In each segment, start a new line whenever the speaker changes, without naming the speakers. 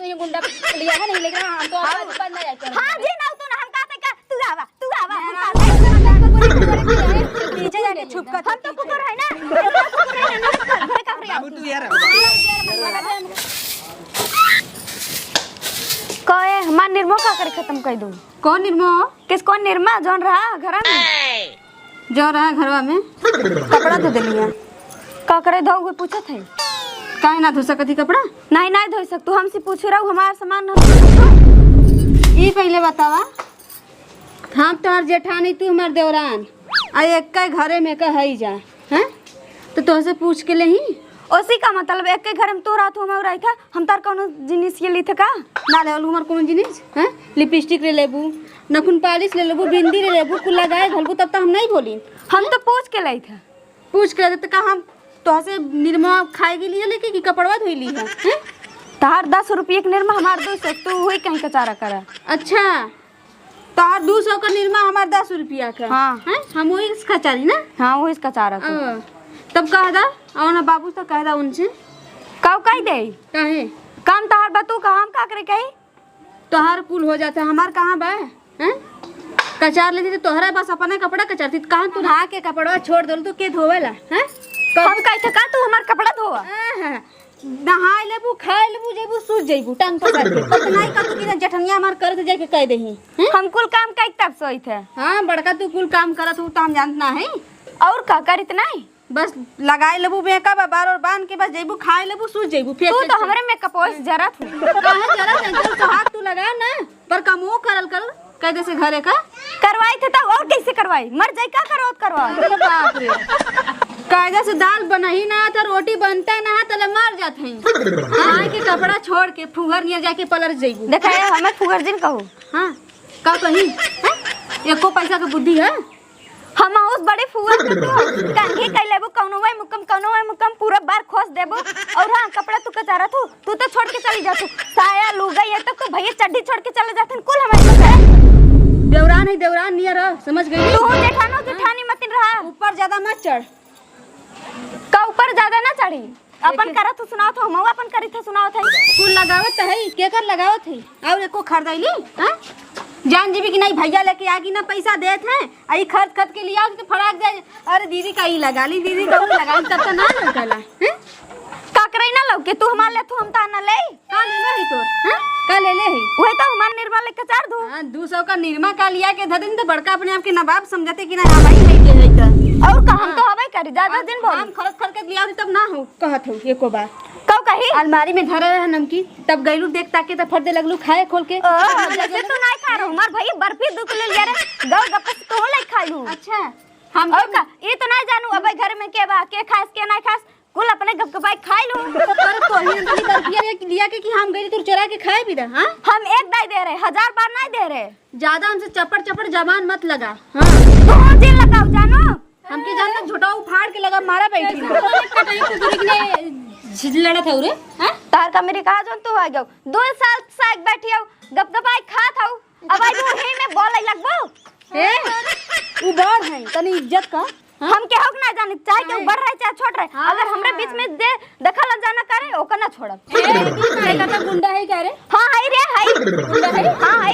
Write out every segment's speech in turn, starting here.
ये गुंडा लिया है नहीं, लेकिन हम तो आज बंद ना जाए।
हां जी ना तू ना हम कहते का तू आवा नीचे जाके छुप कर। हम तो कुकुर है ना, कुकुर है ना घर का फ्री
बाबू तू यार
कहे हमार निर्मो का करे खत्म कर दूं।
कौन निर्मो?
किसको निर्मा जोन रहा घर में,
जो रहा घरवा में कपड़ा धो देलिया।
का करे धो कोई पूछत है
काहे ना धो सकती कपड़ा?
नहीं नहीं धो सक तू हमसे पूछ रहा हमार सामान हम
ई पहले बतावा, हम तोहर जेठानी तू हमार देवरान आ एक के घरे में कही जा हैं, तो तोहसे पूछ के लेही।
उसी का मतलब एक के घर में तू रात हम रही था, हम तार कोनो जिनिस के लिए थे का
ना लेवल हमार कौन जिनिस हैं? लिपस्टिक ले लेबू, नखुन पालिश ले लेबू, बिंदी ले लेबू, कुल लगाए घलबू, तब तो हम नहीं बोली।
हम तो पूछ के लाई था।
पूछ के तो कहा हम तोहसे निर्मा खाए के लिए लेके कि कपड़वा धोई ली है हैं?
तार 10 रुपये के निर्मा हमार 200 तू हुई कहीं कचारा करा।
अच्छा तोहर 200 का निर्मा हमार 10 रुपया का।
हाँ।
हैं हम वही इसका चारी ना।
हाँ वो इसका चारा को
तब कह दा और ना बाबू तो कह दा उनसे
काऊ कही दे
काहे
काम तार बतू का हम का करे कही
तोहर कुल हो जाता है, हमार कहाँ बा हैं? कचार लेती तो तोहरा बस अपने कपड़ा कचारती, कहाँ तू नहा के कपड़ा छोड़ दो तो के धोवेला हैं?
हम कही थे का तू हमार कपड़ा धोवा
नहाए लेबू खाए लेबू जेबू सूझ जेबू टांग पकड़ के तब नहीं का तू कि जठनिया हमार करत जाके कह देही।
हम कुल काम कई तब सोई थे।
हां बड़का तू कुल काम करत हूं तो हम जानना है
और का करित नहीं
बस लगाए लेबू बेका बार और बांध के बस जेबू खाए लेबू सूझ जेबू। फिर
तू तो हमरे में कपोस जरा तू
काहे जरा नहीं तो हाथ तू लगा ना पर कमो करल कर कैदे से घरे का
करवाई थे तो और कैसे करवाई मर जाई का करवत करवा।
अरे बाप रे कायदा से दाल बनाही ना तो रोटी बनता ना तले मर जात हैं। हां के कपड़ा छोड़ के फुगर नियर जाके पलर जइबू।
देखा है हमें फुगर दिन कहू।
हां का कही एको पैसा के बुद्धि है
हम उस बड़े फुगर के तू कांघी कइ लेबू कौनो वै मुकम पूरा बार खोस देबू और हां कपड़ा तू कचारा तू तो छोड़ के चली जातू साया लुगा ये तक तो भैया चड्डी छोड़ के चले जातन कुल हमारे
देवरान है देवरान नियर समझ गई
तू जेठानो जेठानी मतिन रहा
ऊपर ज्यादा मत चढ़
का ऊपर ज्यादा ना चढ़ी अपन करत सुनाओ तो हम अपन करी थे सुनाओ थे
कुल लगावत है के कर लगावत है और एको खरीदैली हैं जान जीबी कि नहीं भैया लेके आगी ना पैसा देत हैं आई खर्च के लिए तो फराक जाए। अरे दीदी का ही लगा ली दीदी का लगा ली तब तो ना लौटला हैं
का करे ना लौके तू हमार ले तू हम ता ना ले
का ले ले तो हैं का ले ले है
वही तो हमार निर्मा ले कचार दू।
हां 200 का निर्मा का लिया के धदिन तो बड़का अपने आप के नवाब समझते कि ना भाई है के है का
और का हम तो हवे करी ज्यादा दिन बोल
हम खर्च के लिया तब ना हो कहत हो एको बार
कौ कही
अलमारी में धरे है नमकीन तब गइलू देख ताके तो फट दे लगलू खाए खोल के
जैसे तू नहीं खा रहा हमार भाई बर्फी दुख ले लिया रे गौ गपस तो ले खालू।
अच्छा हम
और का ये तो नहीं जानू अब घर में के बा के खास के नहीं खास कुल अपने गपगपाई खाई लू
पर तो ही बर्फी लिया के कि हम गइली तू चुरा के खाए भी हां
हम एक दाई दे रहे 1000 बार नहीं दे रहे
ज्यादा हमसे चपड़ जबान मत लगा। हां
तू दिल लगाओ जानो
हमके जानना झुटाऊ फाड़ के लगा मारा बैठी ना कटई कुकुरी के झिलड़ा था रे हैं
तार का मेरी कहा जोन तू आ गयो 2 साल साग बैठी हो गपगपाई खा था अब आई तू ही में बोले लगबो
ए उ बड़ है तनी इज्जत का
हम के हक ना जाने चाहे के ऊपर रहे चाहे छोड़ रहे अगर हमरे बीच में दे दखल जाना करे ओकर ना छोड़ब।
ए का गुंडा है का रे?
हां हाय रे हाय गुंडा है हां हाय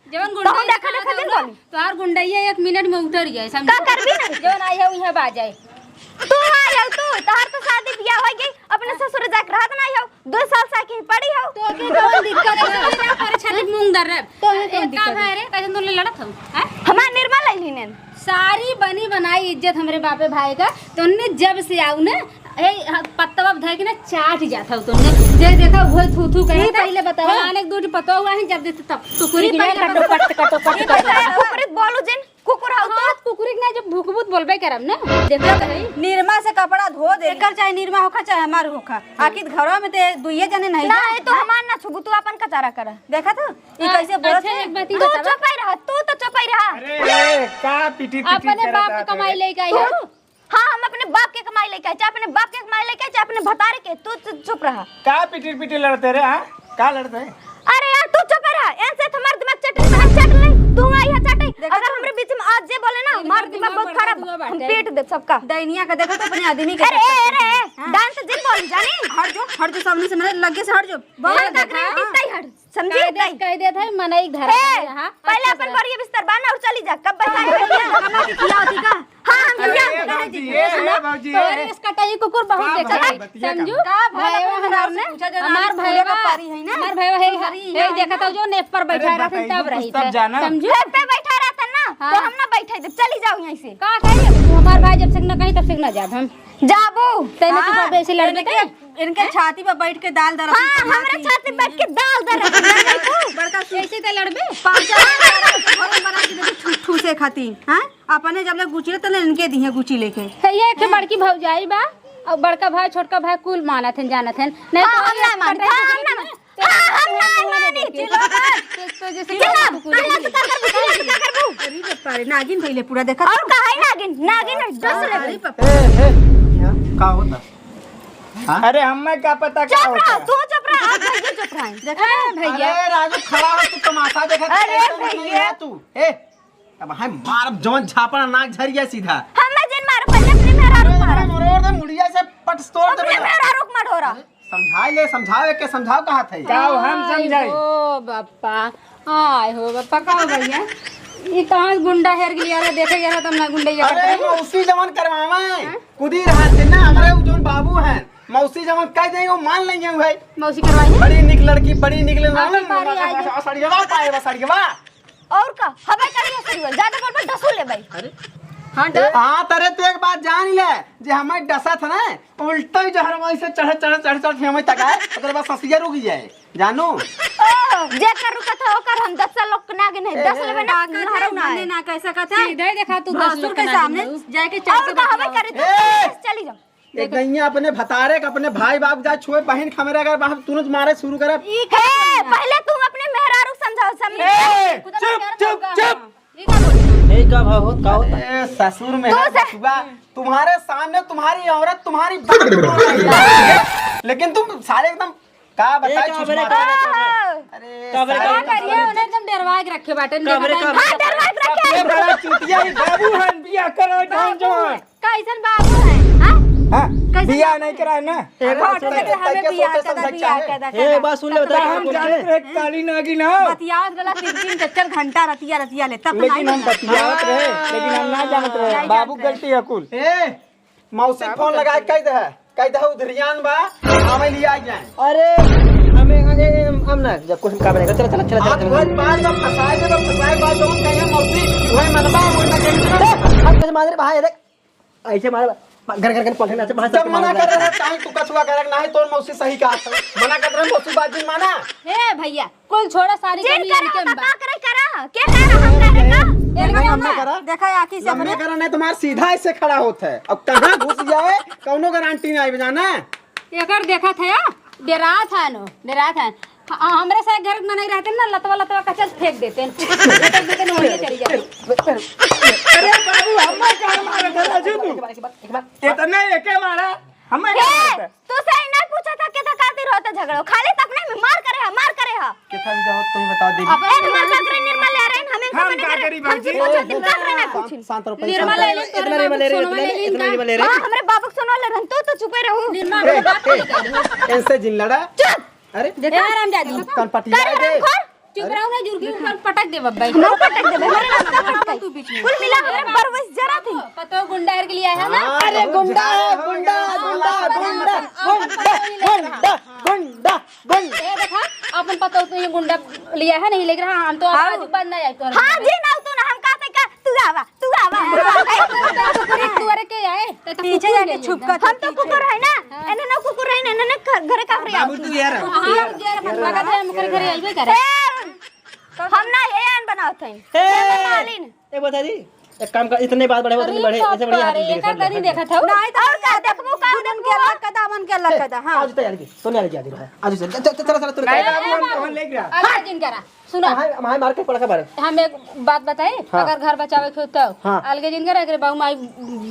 जवन गुंडा
तो देखा देखा दिन बोली
तो यार गुंडाई 1 मिनट में उतर जाए समझ
का करबी ना
जवन आई है यहां बा जाए
तू आयो तू तहार तो शादी बियाह हो गई अपने ससुर जाक रहत ना हो 2 साल से की पड़ी हो
तो के कौन दिक्कत है पर छाती मूंग दर रे तो कौन दिक्कत है रे कैसे तू लड़त हो हैं
हमार निर्मा लइली ने
सारी बनी बनाई इज्जत हमरे बापे भाई का तोने जब से आऊ ना ए पत्तवा धर के ना चाट जाता हो तोने जे देखा वो थू थू करे पहले बताओ आने दूर पत्ता हुआ है जब देते तब कुकुरी पहले कटो पट
कुकुरी बोलू जिन कुकुर हाउ
तो कुकुरी ना जब भूखबूत बोलबे करम ना देखो तो निर्मा से कपड़ा धो दे एकर चाहे निर्मा होखा चाहे हमार होखा आखिर घरवा में ते दुइये जने नहीं
ना है तो हमार ना छुबू तू अपन कचारा कर
देखा तो ई कैसे बोलत है एक बात
तू चुपाई रहा तू तो चुपाई रहा
अरे का पीटी पीटी
अपने बाप के कमाई लेके आई हो।
हां हम अपने बाप के कमाई लेके आए चाहे अपने बाप के कमाई लेके आए चाहे अपने भतारे के तू चुप रहा
का पीटी पीटी लड़ते रे हां का लड़ते हैं?
अरे यार तू चुप रहा ऐसे तुम्हारे दिमाग चट ले तू आई है चट अगर हमरे बीच में आज जे बोले ना हमार दिमाग बहुत खराब, हम पीट दे सबका।
दैनिया का देखो तो अपने आदमी का।
अरे डांस जिन बोल जानी,
हट जो सामने से मेरे लगे से हट जो।
बहुत तकरे दिखता ही हट, समझी नहीं?
कह देत है मनई घर हां
पहले अपन बढ़िया बिस्तर बांध और चली जा, कब बताई
खिला होती का।
हां हम
अरे
जा
बाबूजी, ए बाबूजी,
तोरे इस कटाई कुकुर बहुत देखा है, समझू भाई हमार ने हमार भाई का पारी है ना, हमार भाई है देखा तो जो नेप पर बैठा रहता तब रही थे, समझू
पे बैठा रहता ना तो हम ना बैठे थे, चली जाओ यहीं से।
का कहिए तू हमार भाई जब तक ना कहीं तब तक ना जाब हम
जाबू
तेने तो बेसी लड़ने के
इनके छाती पे बैठ के दाल दर।
हां हमरे छाती पे बैठ के दाल दर
बड़का ऐसे ते लड़बे
भवन बना के देखो ठूसे खाती हैं अपने जब ले गुची त इनके दी है गुची लेके।
ये एक बड़की भौजाई बा और बड़का भाई छोटका भाई कुल मानत हैं जानत हैं नहीं
हां हम ना मानते, हम ना मानी चिल्ला
तो जैसे
अरे पारे नागिन भइले पूरा देखा।
और का है नागिन, नागिन डस ले।
का होता? अरे हमें क्या पता क्या
चुप रहो,
होता?
तू चुप रह, आप भैया चुप रहे।
देखा भैया
अरे राजू खड़ा हो, तू तमाशा देखा।
अरे भैया।
तू ए अब हम मार जवन झापड़ा नाक झरिया सीधा।
हमें जिन मार पल्ले अपने मेरा रुक मार,
मोर दे मुड़िया से पट तोड़ दे।
अपने मेरा रुक मार हो रहा।
समझावे के समझाओ कहा थे।
काओ हम समझाई।
ओ बाप्पा आय हो बाप्पा का भैया ये कहां गुंडा हेर गया रे देखे गया तब ना गुंडा
अरे मौसी जवन करवावे कुदी रहा थे ना हमारे जोन बाबू हैं, मौसी जवन कह देंगे वो मान लेंगे भाई।
मौसी करवाई
बड़ी निक लड़की, बड़ी निकले
और का हमें करिए सरियो ज्यादा बोल पर डसू ले भाई।
अरे हाँ तेरे तो एक बात जान ले जे हमें डसा था ना उल्टा ही जहर वहीं से चढ़ हमें तकाए अगर बस ससिया रुक जाए जानू।
जे कर रुका था ओकर हम 10 साल लोग ना गिने 10 लेवे ना
ना ना कैसा कहता
सीधा ही देखा तू
भासुर के सामने जाके
और का हमें करे चली जाओ।
एक गैया अपने भतारे के अपने भाई बाप जा छुए बहन खमेरे अगर बाप तुरंत मारे शुरू करे।
ठीक है पहले तुम अपने मेहरारू समझाओ समझ।
चुप
ए का भाव हो का होता?
ए ससुर में तुम्हारे सामने तुम्हारी औरत तुम्हारी बात लेकिन तुम सारे एकदम का बताए अरे
क्या करिए उन्हें एकदम डरवा के रखे बाटे
हां डरवा के रखे
ये बड़ा चुतिया ही बाबू हैं बिया करो ढंग जो है।
कैसन बाबू है हां
हां बिया नहीं कराए ना
हमें बियाह कदा
ए बात सुन ले बता
हम जानते हैं काली नागिन हो
बतियावत गला 3-4 घंटा रतिया ले तब
लेकिन हम बतियावत रहे लेकिन हम ना जानत रहे बाबू गलती है कुल। ए मौसी फोन लगा के कह दे उधरियान बा हमें लिया जाए।
अरे हमें हम ना जब कुछ काम रहेगा चल
आज कोई बात जब फसाए बात तो कहीं मौसी वही मनबा मुन्ना के
हम कैसे मारे भाई देख ऐसे मारे घर पलटे ना भाई
जब मना कर रहे काहे तू कछुआ करे नहीं तोर मौसी सही कहा था मना कर रहे मौसी बात जी माना।
ए भैया कुल छोड़ा सारी
जिन
जमीन
करो
के
तो का करे करा क्या करा हम करेगा
नहीं हमने करा
देखा आखी से
हमने करा नहीं तुम्हारा सीधा ऐसे खड़ा होता है अब कहां घुस जाए कौनो गारंटी नहीं आई जाना।
एकर देखा था डरा था नो डरा था हमरे से घर में नहीं रहते ना लतवा कचल फेंक देते हैं वहीं चली जाते।
अरे बाबू हमें क्या मारा था राजू तू इतना एके मारा हमें
तू से ना पूछा था कि खातिर होता झगड़ो खाली तक नहीं मार करे हा
कितना भी जाओ तुम बता दे।
अब एक मार कर निर्मल आ रहे हैं हमें
हम क्या करी भाजी
दिन का करे ना कुछ
शांत रहो
निर्मल ले ले
इतना नहीं ले रहे इतना नहीं ले रहे
हां हमरे बाबू सुनो ले रन तो चुपे रहो
निर्मल बात नहीं कर
ऐसे जिन लड़ा
चुप
अरे
देखा आराम जादी
कौन पटिया दे
चुप रहो ना जुर्गी ऊपर पटक दे बब्बाई
नो पटक दे मेरे रास्ता पटक तू बीच में कुल मिला मेरे बरवस जरा थी
पतो गुंडा के लिए है ना।
अरे गुंडा गुंडा गुंडा गुंडा गुंडा गुंडा गुंडा
ये देखा अपन पतो तो ये गुंडा लिया है नहीं लेकिन हम तो आज बंद ना जाए तो
हां जी ना तू ना हम कहते का तू आवा
तू अरे के आए तो
पीछे जाके छुप कर
हम तो कुकुर है ना एने ना कुकुर है ना घरे का फ्री
बाबू तू यार
लगा था हम घर आइबे करे
हम ना ये आन बनाते हैं मालिन
ए बता दी एक काम कर इतने बात बढ़े इतने बढ़े ऐसे बढ़िया हाथ
एक नहीं देखा था
नहीं तो
और का देखबो का
मन के लग कदा हां
आज तैयार की तो नहीं आ रही आज चल तू
नहीं बाबू हम कौन ले गया
अरे जिन करा सुनो
हमारे मार के पड़ा का बारे
हम एक बात बताए अगर घर बचावे के तो अलगे जिन करे अगर बाबू माई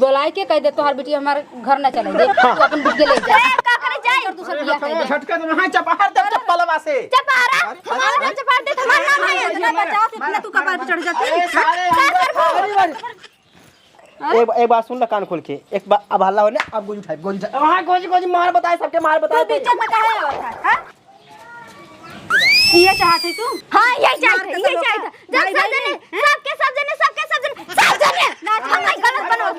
बुलाए के कह दे तोहार बेटी हमारे घर ना चले दे तू अपन बिट के ले जा
का करे जाए
तू सब बियाह कर दे
झटका तो वहां चपहार दे चप्पलवा से
चपारा हमारा चपार दे हमारा नाम है
इतना 50 इतना तू कपार पे चढ़ जाती
अरे सारे
एक बात सुन ला कान खोल के, एक बार अब हल्ला हो ना, अब गोली उठाए, गोली उठाए, हाँ गोली मार बताए, सबके मार बताए।
बीच में काहे आवत है?
ये चाहते तू?
हाँ यही चाहिए, यही चाहिए। जब सब जने हमारे गलत बनाओ।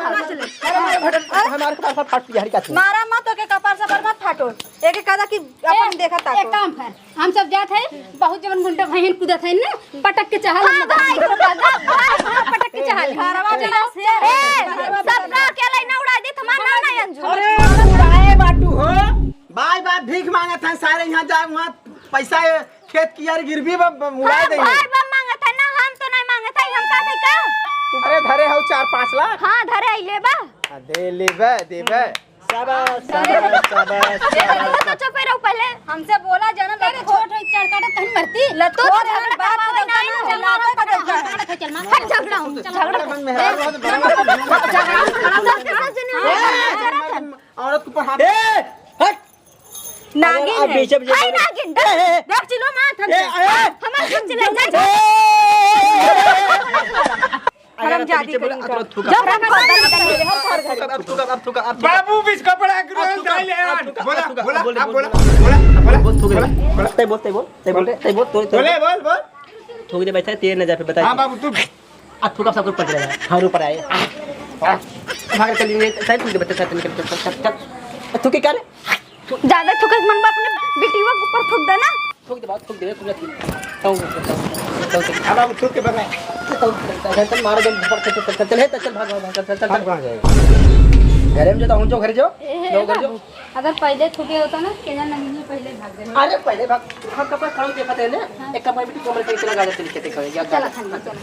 हमारे के पास फाट बिहारी का थी।
मारा मत ओके कपार से मत फाटो। एक एक कदा की अपन देखा ता।
एक काम कर, हम सब जात है, बहुत जवन गुंडा भहिन कूदत है ना, पटक के चहल।
हाँ भाई,
पटक के चहल।
घरवा चला से सबका अकेला ना उड़ा दी, हमारा नाम नहीं अंजू।
अरे उड़ाए बाटू हो, बाय बाय भीख मांगत हैं सारे, यहाँ जाए वहाँ पैसा खेत की यार गिरवी उड़ा देंगे।
भाई बम मांगा था ना, हम तो नहीं मांगा था, हम का नहीं का।
अरे धरे हो 4-5 लाख।
हाँ धरे आइले बा।
दे लेबे देबे।
शाबाश शाबाश शाबाश।
तो चुप रहो पहले।
हमसे बोला जाना मेरे छोट है चढ़काटा तन मरती
लतो झगड़ा बात तो नहीं ना चलना
चढ़काटा चल मार
हट झगड़ा हूं झगड़ा
औरत के ऊपर हाथ।
ए हट
नागिन
अब
है।
पीछे पीछे
हाय नागिन देख चिलो मां थम हमार हम चले जाए
हराम जादी बोला अतरा थूका।
जब हम खोदा
अब थूका
बाबू बीच कपड़ा गिरल डाल ले यार। बोला बोला आप बोला
बोल थूक दे, तै बोल
बोले बोल
थूक दे बैठा 3000 पे बता।
हां बाबू तू
अब थूका सब कुछ पड़ जाएगा, हम ऊपर आए भाग चल लिए साइड थूक दे बच्चा, साइड निकल थूक के क्या रे,
ज्यादा थुक मन अपने बेटीवा के ऊपर थुक देना।
थूक दे बात थूक दे तू
अब बाबू तू के बगल
चल मार दे चल भाग चल
कहां जाएगा।
घर में जाता हूं, जो घर जो
अगर पहले थुके होता ना केना नहीं पहले भाग गए।
अरे पहले भाग हम कपड़ा खाओ देखते हैं ना, एक कपड़ा भी कमरे पे चला गा देते लिखते हैं
चला खाने चला।